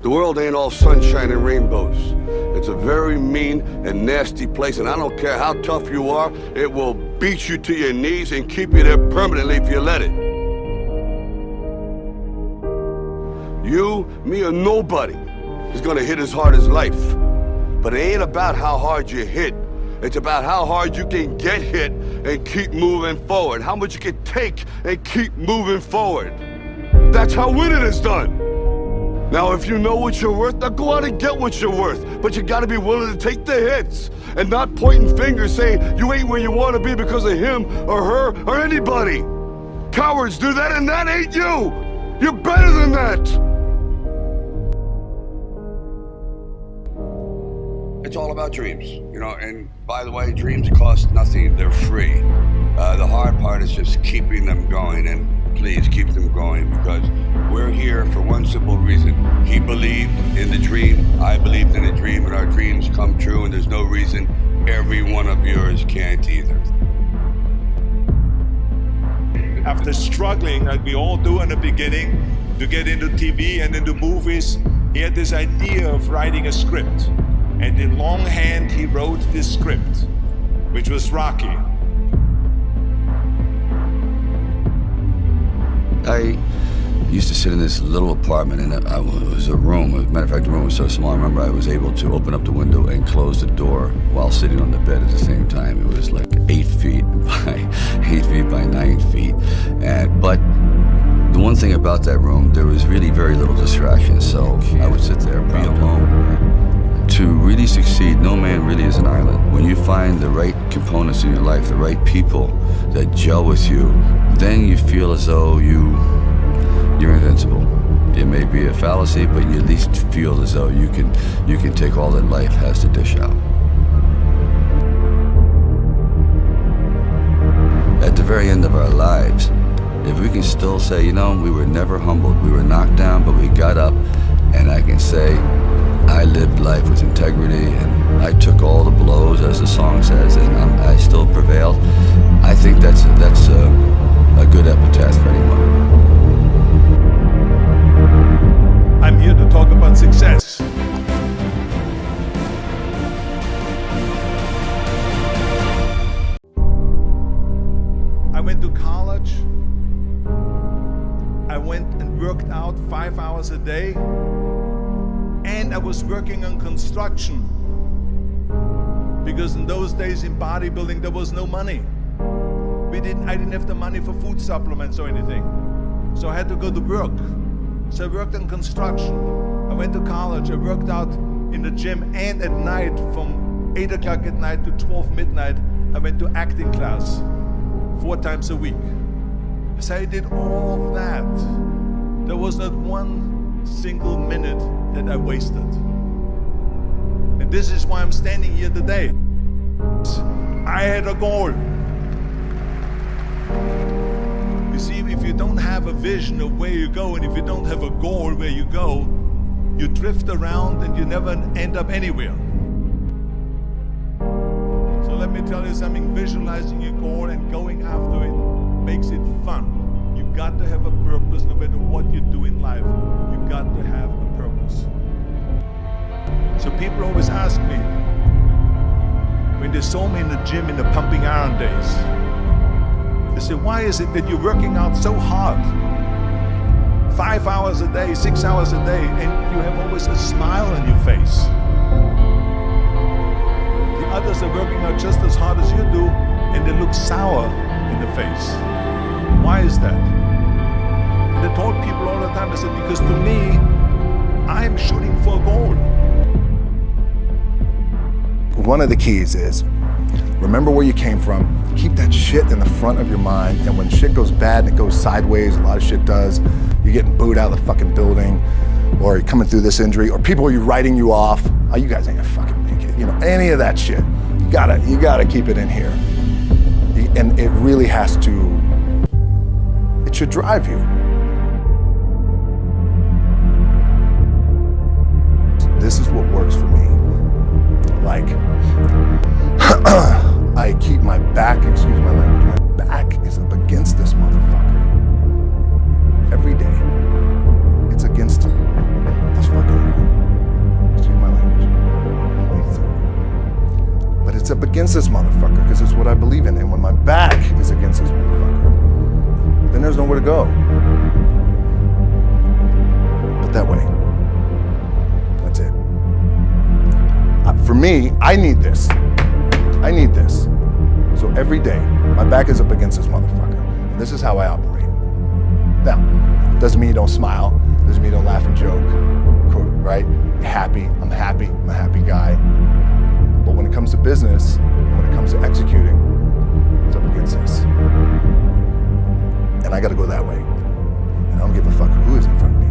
The world ain't all sunshine and rainbows. It's a very mean and nasty place, and I don't care how tough you are, it will beat you to your knees and keep you there permanently if you let it. You, me, or nobody is gonna hit as hard as life. But it ain't about how hard you hit. It's about how hard you can get hit and keep moving forward. How much you can take and keep moving forward. That's how winning is done. Now, if you know what you're worth, now go out and get what you're worth. But you gotta be willing to take the hits and not pointing fingers saying you ain't where you wanna be because of him or her or anybody. Cowards do that, and that ain't you. You're better than that. It's all about dreams, you know, and by the way, dreams cost nothing, they're free. The hard part is just keeping them going, and please keep them going, because we're here for one simple reason. He believed in the dream, I believed in the dream, and our dreams come true, and there's no reason every one of yours can't either. After struggling, like we all do in the beginning, to get into TV and into movies, he had this idea of writing a script. And in longhand, he wrote this script, which was Rocky. I used to sit in this little apartment, and it was a room. As a matter of fact, the room was so small, I remember I was able to open up the window and close the door while sitting on the bed at the same time. It was like 8 feet by 9 feet. But the one thing about that room, there was really very little distraction, so I would sit there and be alone. To really succeed, no man really is an island. When you find the right components in your life, the right people that gel with you, then you feel as though you're invincible. It may be a fallacy, but you at least feel as though you can take all that life has to dish out. At the very end of our lives, if we can still say, you know, we were never humbled, we were knocked down, but we got up, and I can say, I lived life with integrity, and I took all the blows, as the song says, and I still prevailed. I think that's a good epitaph for anyone. I'm here to talk about success. I went to college. I went and worked out 5 hours a day. And I was working on construction, because in those days in bodybuilding there was no money. I didn't have the money for food supplements or anything, so I had to go to work. So I worked on construction. I went to college. I worked out in the gym, and at night from 8 o'clock at night to 12 midnight I went to acting class 4 times a week. So I did all of that. There was not one single minute that I wasted. And this is why I'm standing here today. I had a goal. You see, if you don't have a vision of where you go, and if you don't have a goal where you go, you drift around and you never end up anywhere. So let me tell you something, visualizing your goal and going after it makes it fun. You've got to have a purpose no matter what you do in life. You've got to have a purpose. So people always ask me, when they saw me in the gym in the pumping iron days, they say, why is it that you're working out so hard? 5 hours a day, 6 hours a day, and you have always a smile on your face. The others are working out just as hard as you do, and they look sour in the face. Why is that? And I told people all the time, I said, because to me, I'm shooting for a goal. One of the keys is, remember where you came from, keep that shit in the front of your mind, and when shit goes bad and it goes sideways, a lot of shit does, you're getting booed out of the fucking building, or you're coming through this injury, or people are writing you off, oh, you guys ain't gonna fucking make it, you know, any of that shit. You gotta keep it in here. And it really has to, it should drive you. This is what works for me. Like, I keep my back, excuse my language, my back is up against this motherfucker. Every day, it's against this fucking up against this motherfucker because it's what I believe in. And when my back is against this motherfucker, then there's nowhere to go. But that way. That's it. For me, I need this. I need this. So every day, my back is up against this motherfucker. And this is how I operate. Now, doesn't mean you don't smile. Doesn't mean you don't laugh and joke. Right? You're happy. I'm happy. I'm a happy guy. But when it comes to business, when it comes to executing, it's up against this. And I gotta go that way. And I don't give a fuck who is in front of me.